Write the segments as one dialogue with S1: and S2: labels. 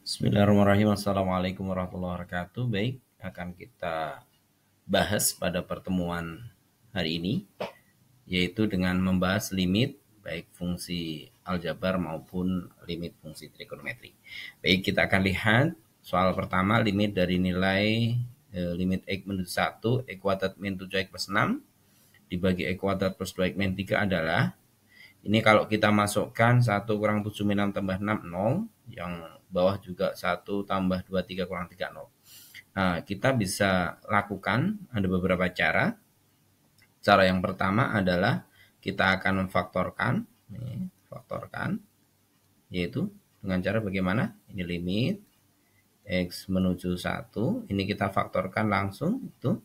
S1: Bismillahirrahmanirrahim. Assalamualaikum warahmatullahi wabarakatuh. Baik, akan kita bahas pada pertemuan hari ini, yaitu dengan membahas limit baik fungsi aljabar maupun limit fungsi trigonometri. Baik, kita akan lihat soal pertama, limit dari nilai limit x menuju 1, x kuadrat min 7x plus 6 dibagi x kuadrat plus 2x min 3 adalah, ini kalau kita masukkan 1 kurang 7 min 6 tambah 6, 0. Yang bawah juga 1 tambah 2, 3 kurang 3, 0. Nah, kita bisa lakukan, ada beberapa cara. Cara yang pertama adalah kita akan memfaktorkan. Faktorkan, yaitu dengan cara bagaimana? Ini limit x menuju 1. Ini kita faktorkan langsung. Itu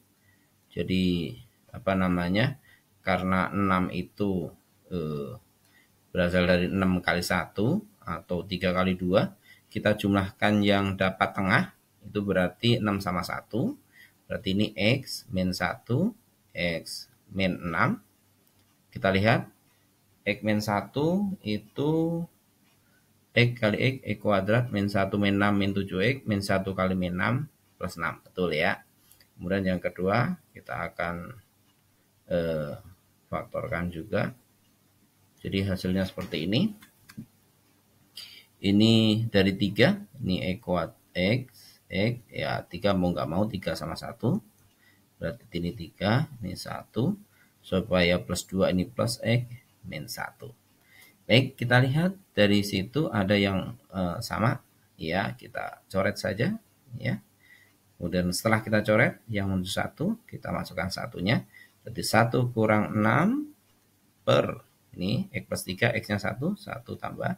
S1: jadi, karena 6 itu berasal dari 6 kali 1 atau 3 kali 2, kita jumlahkan yang dapat tengah, itu berarti 6 sama 1, berarti ini x min 1, x min 6. Kita lihat, x min 1 itu x kali x kuadrat min 1 min 6 min 7x min 1 kali min 6 plus 6, betul ya. Kemudian yang kedua, kita akan faktorkan juga. Jadi hasilnya seperti ini. Ini dari 3, ini x kuadrat x ya 3 mau nggak mau 3 sama 1. Berarti ini 3, ini 1. Supaya plus 2 ini plus x min 1. Baik, kita lihat dari situ ada yang sama. Ya, kita coret saja ya. Kemudian setelah kita coret yang menuju 1, kita masukkan satunya. Jadi 1 kurang 6 per ini x plus 3, x-nya 1 tambah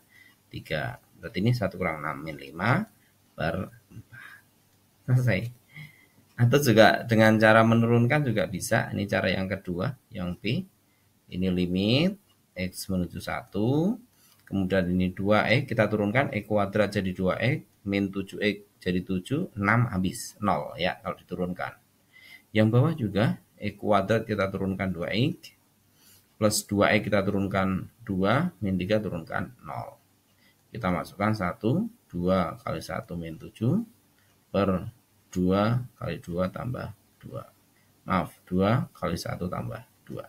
S1: 3. Berarti ini 1 kurang 6 min 5 per 4. Selesai. Atau juga dengan cara menurunkan juga bisa. Ini cara yang kedua, yang B. Ini limit x menuju 1. Kemudian ini 2x, kita turunkan x kuadrat jadi 2x, min 7x jadi 7, 6 habis, 0 ya kalau diturunkan. Yang bawah juga x kuadrat kita turunkan 2x, plus 2x kita turunkan 2, min 3 turunkan 0. Kita masukkan 1, 2 kali 1 min 7, per 2 kali 2 tambah 2. Maaf, 2 kali 1 tambah 2.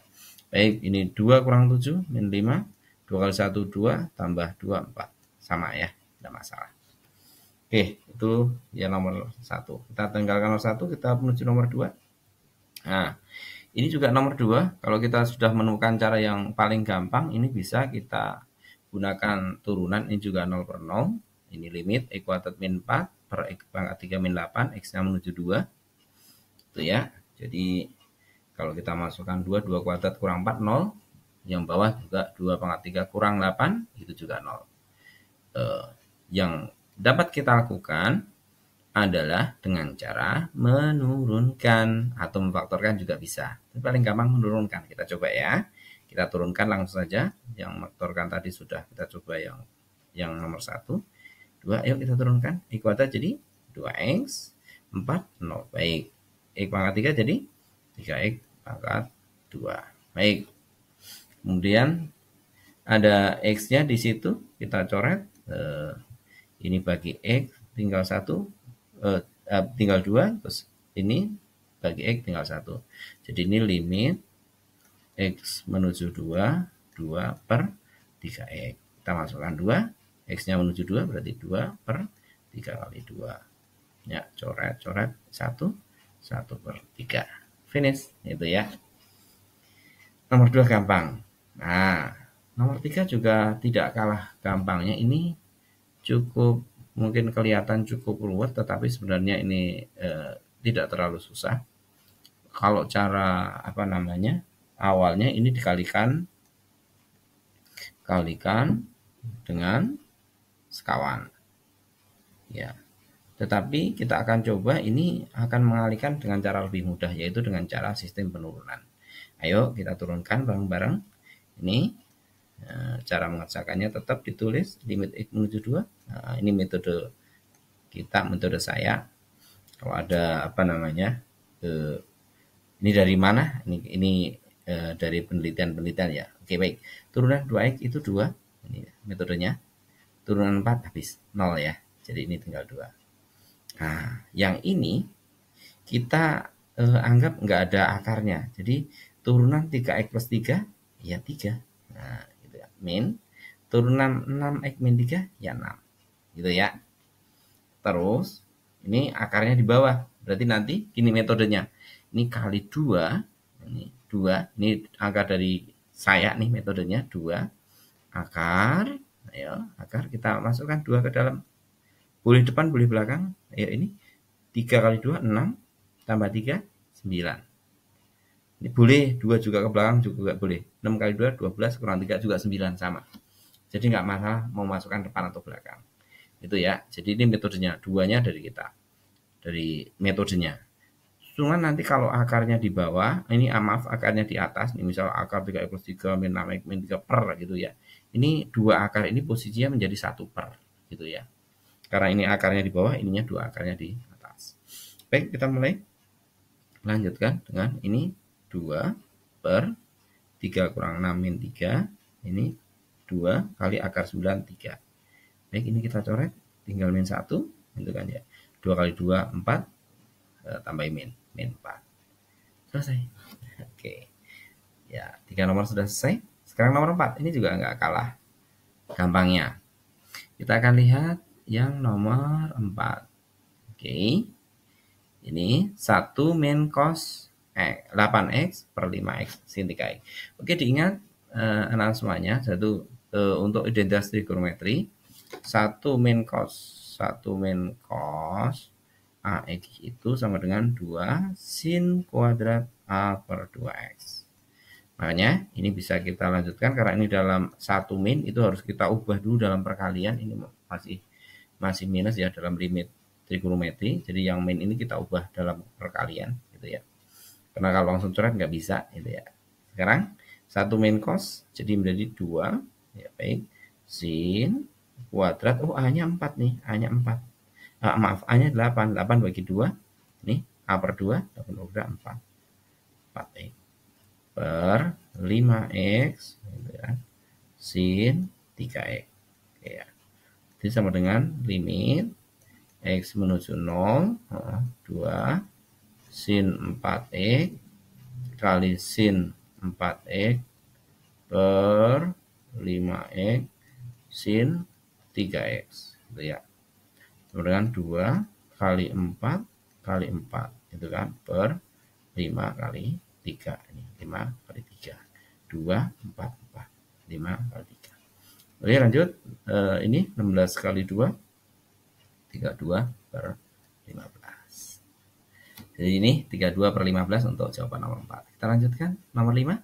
S1: Baik, ini 2 kurang 7, min 5. 2 kali 1, 2, tambah 2, 4. Sama ya, tidak masalah. Oke, itu ya nomor 1. Kita tinggalkan nomor 1, kita menuju nomor 2. Nah, ini juga nomor 2, kalau kita sudah menemukan cara yang paling gampang, ini bisa kita gunakan turunan, ini juga 0 per 0. Ini limit x kuadrat min 4 per x pangkat 3 min 8, x-nya menuju 2. Itu ya. Jadi kalau kita masukkan 2 kuadrat kurang 4, 0. Yang bawah juga 2 pangkat 3 kurang 8, itu juga 0. Yang dapat kita lakukan adalah dengan cara menurunkan atau memfaktorkan juga bisa. Tapi paling gampang menurunkan. Kita coba ya. Kita turunkan langsung saja. Yang memfaktorkan tadi sudah, kita coba yang nomor 1. 2, ayo kita turunkan. X kuadrat jadi 2x, 4, 0. Baik. X pangkat 3 jadi 3x pangkat 2. Baik. Kemudian ada x-nya di situ, kita coret. Ini bagi x tinggal 1. Tinggal 2, terus ini bagi x tinggal 1. Jadi ini limit x menuju 2, 2 per 3x. Kita masukkan 2, x-nya menuju 2 berarti 2 per 3 kali 2. Ya, coret 1 per 3. Finish, itu ya. Nomor 2 gampang. Nah, nomor 3 juga tidak kalah gampangnya. Ini cukup mungkin kelihatan cukup ruwet, tetapi sebenarnya ini tidak terlalu susah. Kalau cara awalnya ini dikalikan dengan sekawan. Ya. Tetapi kita akan coba ini akan mengalihkan dengan cara lebih mudah, yaitu dengan cara sistem penurunan. Ayo kita turunkan bareng-bareng. Ini cara mengerjakannya tetap ditulis limit x menuju 2. Nah, ini metode kita, metode saya. Kalau ada ini dari mana? Ini dari penelitian ya. Oke, baik. Turunan 2x itu 2. Ini metodenya. Turunan 4 habis 0 ya. Jadi ini tinggal 2. Nah, yang ini kita anggap nggak ada akarnya. Jadi turunan 3x plus 3 ya 3. Nah, gitu ya. Min turunan 6x min 3 ya 6. Gitu ya. Terus ini akarnya di bawah. Berarti nanti gini metodenya. Ini kali 2, ini 2, ini akar dari saya nih metodenya 2 akar. Ayo, akar kita masukkan 2 ke dalam. Boleh depan, boleh belakang. Ayo ini 3 kali 2 6 tambah 3 9. Ini boleh 2 juga ke belakang juga boleh. 6 kali 2 12 kurang 3 juga 9 sama. Jadi nggak masalah mau masukkan depan atau belakang. Itu ya. Jadi ini metodenya, 2-nya dari kita. Dari metodenya. Cuma nanti kalau akarnya di bawah, ini maaf akarnya di atas, nih misal akar 3 plus 3 min 6 min 3 per gitu ya. Ini dua akar ini posisinya menjadi 1 per gitu ya. Karena ini akarnya di bawah, ininya dua akarnya di atas. Baik, kita mulai lanjutkan dengan ini 2 per 3 kurang 6 min 3. Ini 2 kali akar 9 3. Baik, ini kita coret, tinggal min 1 gitu kan ya. 2 kali 2 4 tambah min 4. Selesai. Oke. Ya, 3 nomor sudah selesai. Sekarang nomor 4. Ini juga nggak kalah gampangnya. Kita akan lihat yang nomor 4. Oke. Ini 1 min cos 8x per 5x sin 3x. Oke, diingat anak semuanya, satu untuk identitas trigonometri 1 min cos AX itu sama dengan 2 sin kuadrat A per 2X. Makanya ini bisa kita lanjutkan karena ini dalam 1 min itu harus kita ubah dulu dalam perkalian. Ini masih minus ya dalam limit trigonometri. Jadi yang min ini kita ubah dalam perkalian gitu ya. Karena kalau langsung coret nggak bisa gitu ya. Sekarang 1 min cos jadi menjadi 2 ya, baik sin kuadrat. Oh, A-nya 4 nih, A-nya 4. Maaf, A-nya 8. 8 bagi 2. Nih, A per 2, 8 per 4. 4x per 5x gitu ya, sin 3x. Oke ya. Jadi sama dengan limit x menuju 0, 2 sin 4x kali sin 4x per 5x sin 3x. Gitu ya. Dengan 2 kali 4 kali 4 itu kan per 5 kali 3 ini 5 kali 3 2 4 4 5 kali 3. Oke, lanjut. Ini 16 kali 2 32 per 15. Jadi ini 32 per 15 untuk jawaban nomor 4. Kita lanjutkan nomor 5.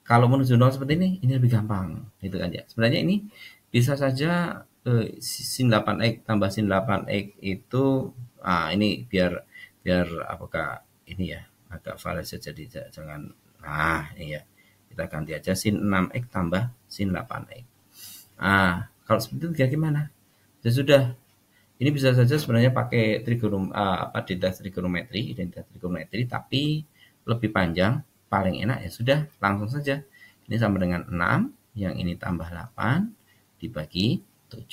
S1: Kalau menuju 0 seperti ini lebih gampang gitu kan ya. Sebenarnya ini bisa saja sin 8x tambah sin 8x itu ini biar apakah ini ya agak fallacy, jadi jangan ini ya. Kita ganti aja sin 6x tambah sin 8x. Kalau seperti itu gimana? Ya sudah. Ini bisa saja sebenarnya pakai identitas trigonometri tapi lebih panjang, paling enak ya sudah langsung saja. Ini sama dengan 6, yang ini tambah 8 dibagi 7.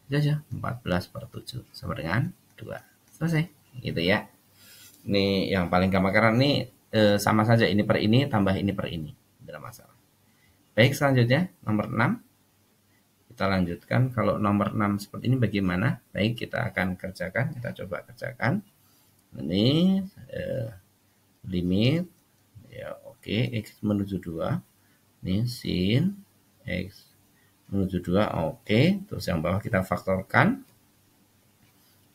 S1: Itu saja 14 per 7 sama dengan 2. Selesai. Gitu ya. Ini yang paling gampang karena ini sama saja, ini per ini tambah ini per ini. Tidak masalah. Baik, selanjutnya nomor 6. Kita lanjutkan. Kalau nomor 6 seperti ini bagaimana? Baik, kita akan kerjakan. Kita coba kerjakan. Ini limit ya, oke, x menuju 2. Ini sin x menuju 2. Oke, terus yang bawah kita faktorkan.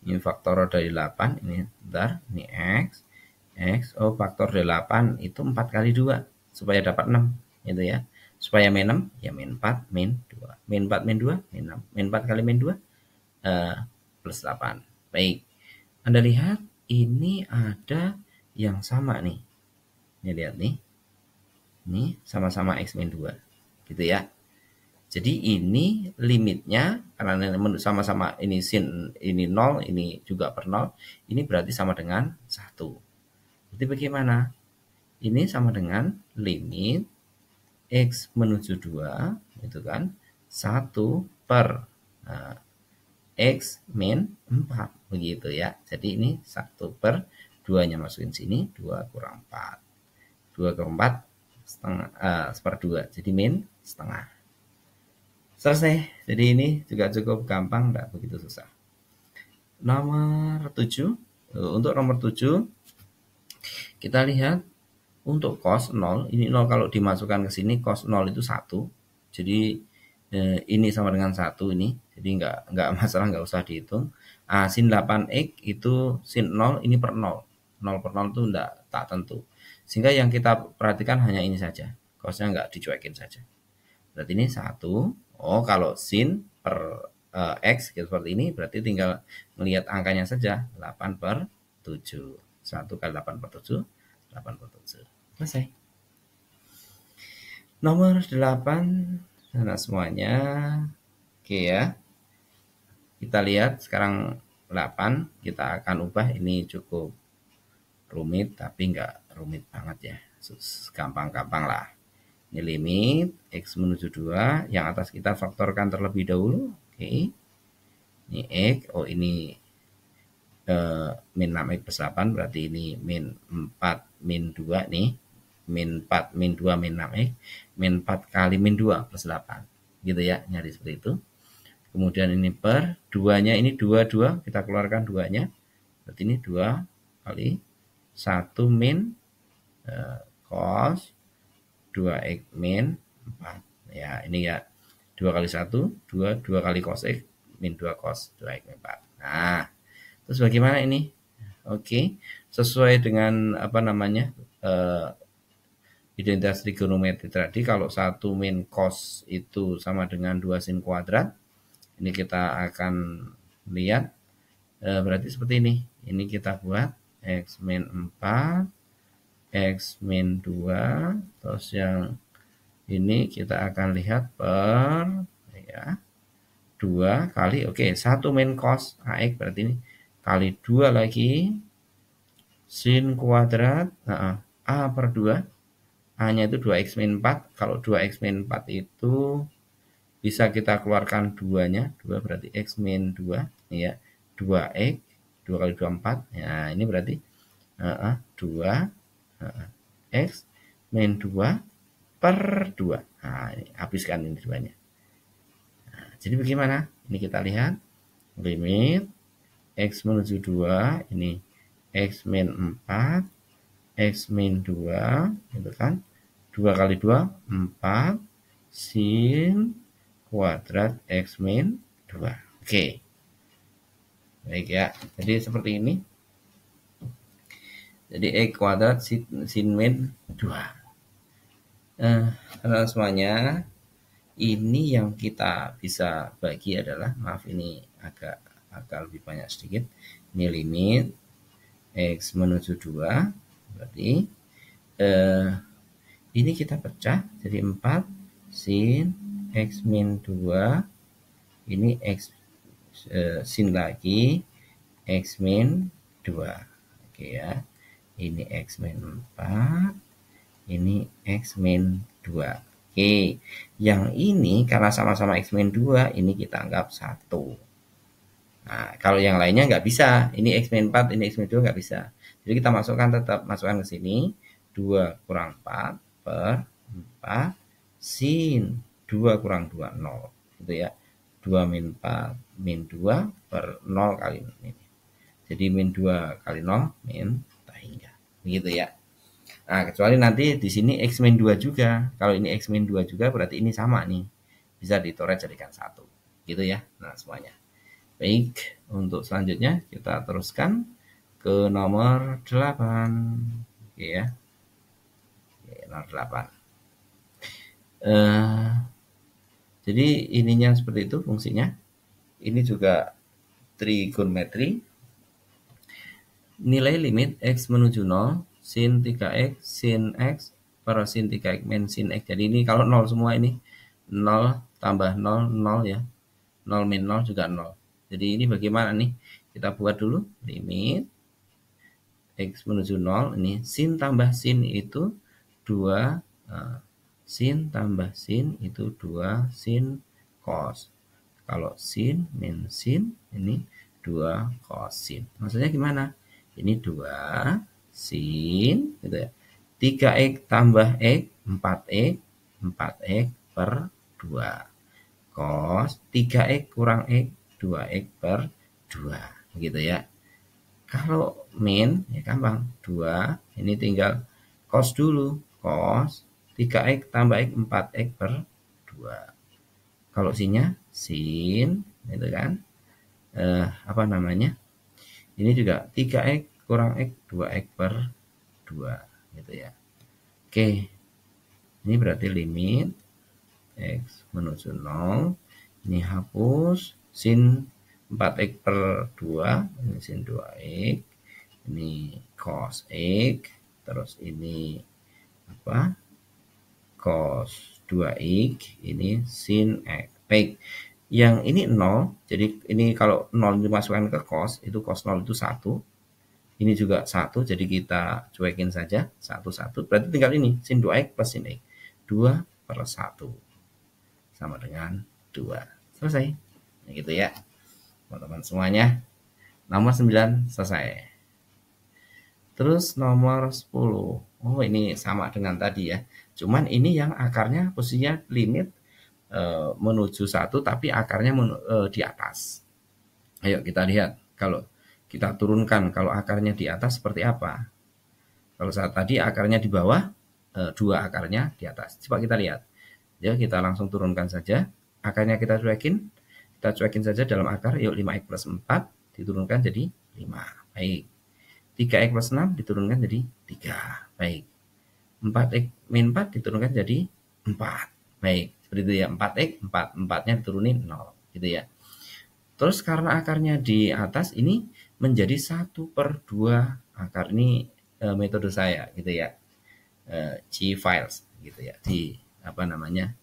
S1: Ini faktor dari 8. Ini bentar, ini x. Oh, faktor dari 8 itu 4 kali 2 supaya dapat 6 gitu ya. Supaya min 6 ya min 4 min 2. Min 4 min 2 min 6. Min 4 kali min 2 plus 8. Baik. Anda lihat ini ada yang sama nih. Ini lihat nih. Ini sama-sama x min 2. Gitu ya. Jadi ini limitnya karena sama-sama ini sin, ini 0, ini juga per 0. Ini berarti sama dengan 1. Jadi bagaimana? Ini sama dengan limit x menuju 2 itu kan 1 per X min 4 begitu ya. Jadi ini 1 per 2 nya masukin sini, 2 kurang 4. 2 kurang 4 setengah per 2. Jadi min setengah. Selesai. Jadi ini juga cukup gampang, enggak begitu susah. Nomor 7. Untuk nomor 7 kita lihat untuk cos 0, ini 0 kalau dimasukkan ke sini cos 0 itu 1. Jadi ini sama dengan 1 ini. Jadi enggak masalah, enggak usah dihitung. Sin 8x itu sin 0 ini per 0. 0 per 0 itu enggak tak tentu. Sehingga yang kita perhatikan hanya ini saja. Cosnya enggak dicuekin saja. Berarti ini 1. Oh, kalau sin per X seperti ini berarti tinggal melihat angkanya saja. 8 per 7. 1 kali 8 per 7. 8 per 7. Selesai. Nomor 8. Sana semuanya. Oke ya. Kita lihat sekarang 8. Kita akan ubah. Ini cukup rumit tapi enggak rumit banget ya. Gampang-gampang lah. Ini limit X menuju 2. Yang atas kita faktorkan terlebih dahulu. Oke. Ini X. Oh ini min 6X plus 8. Berarti ini min 4 min 2 nih. Min 4 min 2 min 6X. Min 4 kali min 2 plus 8. Gitu ya. Nyari seperti itu. Kemudian ini per 2-nya. Ini 2, 2. Kita keluarkan 2-nya. Berarti ini 2 kali 1 min cos 2x min 4. Ya, ini ya 2 kali 1, 2 kali cos x min 2 cos 2x min 4. Nah, terus bagaimana ini? Oke, sesuai dengan apa namanya? Identitas trigonometri tadi, kalau 1 min cos itu sama dengan 2 sin kuadrat. Ini kita akan lihat berarti seperti ini. Ini kita buat x min 4, x min 2, terus yang ini kita akan lihat per ya 2 kali 1 min cos AX berarti ini kali 2 lagi sin kuadrat A per 2. A-nya itu 2x min 4. Kalau 2x min 4 itu bisa kita keluarkan 2-nya. 2 berarti x min 2 ya. 2x 2 kali 2 4. Ya, ini berarti 2 x min 2 per 2. Nah, ini habiskan ini 2-nya. Nah, jadi bagaimana? Ini kita lihat. Limit X menuju 2. Ini X min 4. X min 2. Gitu kan. 2 kali 2, 4. Sin kuadrat X min 2. Oke. Baik ya. Jadi seperti ini. Jadi X kuadrat sin min 2. Teman-teman semuanya, ini yang kita bisa bagi adalah, maaf ini agak lebih banyak sedikit. Ini limit X menuju 2. Berarti ini kita pecah jadi 4 sin X min 2. Ini X sin lagi X min 2. Oke ya. Ini X min 4. Ini X min 2. Oke, yang ini karena sama-sama X min 2, ini kita anggap 1. Nah, kalau yang lainnya nggak bisa. Ini X min 4, ini X min 2 nggak bisa. Jadi kita tetap masukkan ke sini. 2 kurang 4 per 4 sin 2 kurang 2, 0. Gitu ya. 2 min 4 min 2 per 0 kali ini. Jadi min 2 kali 0 min hingga. Begitu ya. Nah, kecuali nanti di sini X min 2 juga. Kalau ini X min 2 juga berarti ini sama nih. Bisa ditoret jadikan 1. Gitu ya. Nah, semuanya. Baik, untuk selanjutnya kita teruskan ke nomor 8. Oke ya. Oke, nomor 8. Jadi ininya seperti itu fungsinya. Ini juga trigonometri. Nilai limit X menuju 0 sin 3x sin x per sin 3x min sin x. Jadi ini kalau 0 semua ini 0 tambah 0, 0 ya. 0 min 0 juga 0. Jadi ini bagaimana nih? Kita buat dulu limit X menuju 0. Ini sin tambah sin itu 2. Sin tambah sin itu 2 sin cos. Kalau sin, min sin, ini 2 cosin. Maksudnya gimana? Ini 2 sin, gitu ya. 3x tambah x, 4x, 4x per 2. Cos 3x kurang x, 2x per 2. Gitu ya. Kalau min, ya gampang. 2, ini tinggal cos dulu. Cos 3x tambah x, 4x per 2. Kalau sinnya sin, gitu kan? Apa namanya? Ini juga 3x kurang x, 2x per 2, gitu ya. Oke, ini berarti limit x menuju 0. Ini hapus, sin 4x per 2, ini sin 2x, ini cos x, terus ini apa? Cos 2x, ini sin x. Baik, yang ini 0, jadi ini kalau 0 dimasukkan ke cos, itu cos 0 itu 1. Ini juga 1, jadi kita cuekin saja. 1, berarti tinggal ini, sin 2x plus sin x. 2 per 1. Sama dengan 2. Selesai. Nah, gitu ya, teman-teman semuanya. Nomor 9 selesai. Terus nomor 10. Oh, ini sama dengan tadi ya. Cuman ini yang akarnya posisinya limit menuju 1, tapi akarnya di atas. Ayo kita lihat. Kalau kita turunkan, kalau akarnya di atas seperti apa? Kalau saat tadi akarnya di bawah, 2 akarnya di atas. Coba kita lihat. Ya, kita langsung turunkan saja. Akarnya kita cuekin. Kita cuekin saja dalam akar. Yuk, 5x plus 4 diturunkan jadi 5. Baik. 3x plus 6 diturunkan jadi 3. Baik. 4x min 4 diturunkan jadi 4. Baik. Seperti itu ya. 4x, 4. 4-nya diturunin 0. Gitu ya. Terus karena akarnya di atas, ini menjadi 1/2 akar. Ini metode saya gitu ya. G-files gitu ya. Di apa namanya?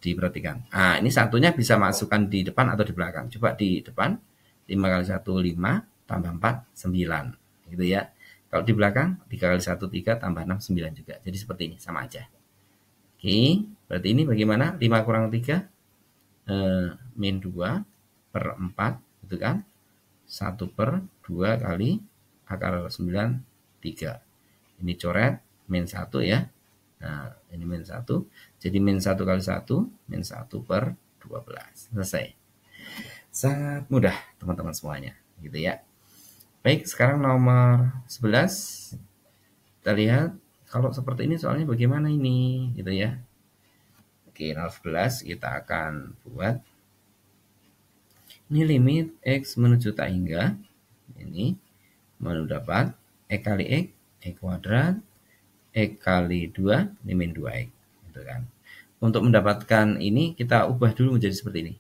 S1: Diperhatikan. Nah, ini satunya bisa masukkan di depan atau di belakang. Coba di depan. 5 kali 1, 5. Tambah 4, 9. Gitu ya. Kalau di belakang, 3 kali 1, 3. Tambah 6, 9 juga. Jadi seperti ini. Sama aja. Oke. Berarti ini bagaimana? 5 kurang 3. Min 2 per 4. Gitu kan. 1/2 kali akar 9, 3. Ini coret. Min 1 ya. Nah, ini min 1. Jadi min 1 kali 1, min 1/12. Selesai. Sangat mudah, teman-teman semuanya. Gitu ya. Baik, sekarang nomor 11. Kita lihat, kalau seperti ini soalnya bagaimana ini, gitu ya. Oke, nomor 11 kita akan buat. Ini limit x menuju tak hingga. Ini mendapat x kali x kuadrat, x kali 2, ini min 2x. Gitu kan. Untuk mendapatkan ini, kita ubah dulu menjadi seperti ini.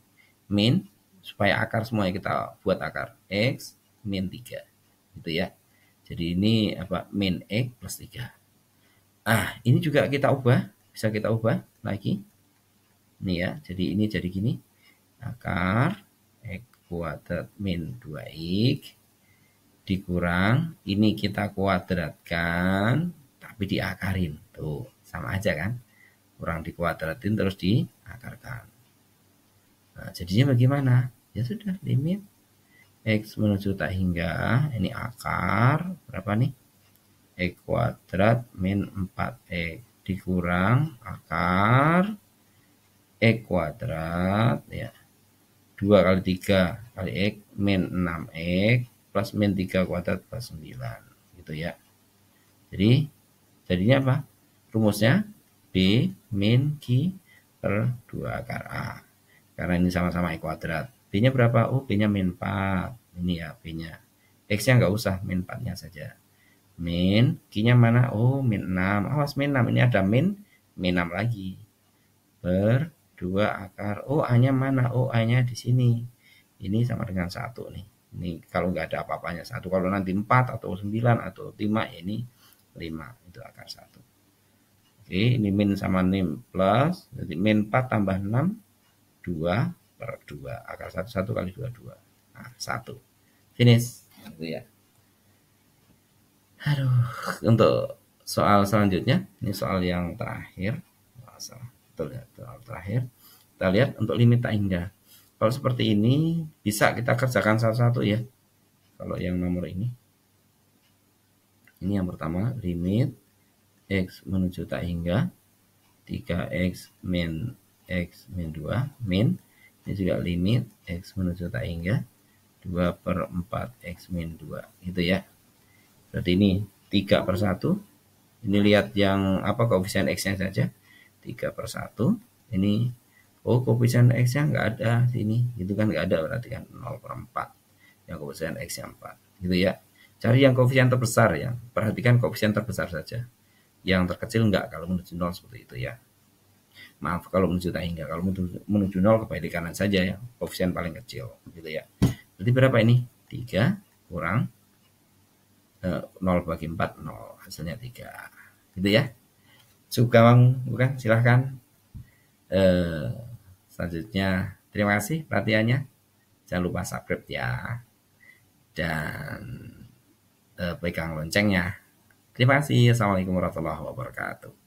S1: Min, supaya akar semuanya kita buat akar. X min 3. Gitu ya. Jadi ini apa? Min x plus 3. Ini juga kita ubah. Bisa kita ubah lagi. Ini ya. Jadi ini jadi gini. Akar x kuadrat min 2x dikurang. Ini kita kuadratkan. Tapi diakarin. Tuh, sama aja kan. Kurang dikuadratin terus diakarkan. Nah, jadinya bagaimana? Ya sudah, limit x menuju tak hingga. Ini akar. Berapa nih? X kuadrat min 4x dikurang akar x kuadrat ya. 2 kali 3 kali x min 6x plus min 3 kuadrat plus 9. Gitu ya. Jadi, jadinya apa? Rumusnya B min Q per 2 akar A. Karena ini sama-sama x kuadrat. B-nya berapa? Oh, B-nya min 4. Ini ya B-nya. X-nya nggak usah, min 4-nya saja. Min, Q-nya mana? Oh, min 6. Awas min 6. Ini ada min 6 lagi. Per 2 akar. Oh, A-nya mana? Oh, A-nya di sini. Ini sama dengan 1 nih. Ini kalau nggak ada apa-apanya 1. Kalau nanti 4 atau 9 atau 5, ya ini 5. Itu akar 1. Oke, ini min sama nim plus. Jadi min 4 tambah 6. 2 per 2. Akar 1, 1 kali 2, 2. Nah, 1. Finish. Gitu ya. Aduh, untuk soal selanjutnya, ini soal yang terakhir. Betul ya, soal terakhir. Kita lihat untuk limit tak hingga. Kalau seperti ini bisa kita kerjakan satu-satu ya. Kalau yang nomor ini yang pertama limit X menuju tak hingga 3X min X min 2 min. Ini juga limit X menuju tak hingga 2/4 X min 2 gitu ya. Berarti ini 3/1. Ini lihat yang apa koefisien X-nya saja. 3/1. Ini koefisien X-nya nggak ada sini. Itu kan nggak ada berarti kan 0/4. Yang koefisien X-nya 4. Gitu ya. Cari yang koefisien terbesar ya. Perhatikan koefisien terbesar saja. Yang terkecil enggak kalau menuju 0 seperti itu ya. Maaf kalau menuju tak hingga. Kalau menuju 0 kebalik kanan saja ya. Koefisien paling kecil gitu ya. Berarti berapa ini? 3 kurang 0 bagi 4, 0. Hasilnya 3. Gitu ya. Suka bukan? Silahkan. Selanjutnya, terima kasih perhatiannya. Jangan lupa subscribe ya. Dan pegang loncengnya. Terima kasih. Assalamualaikum warahmatullahi wabarakatuh.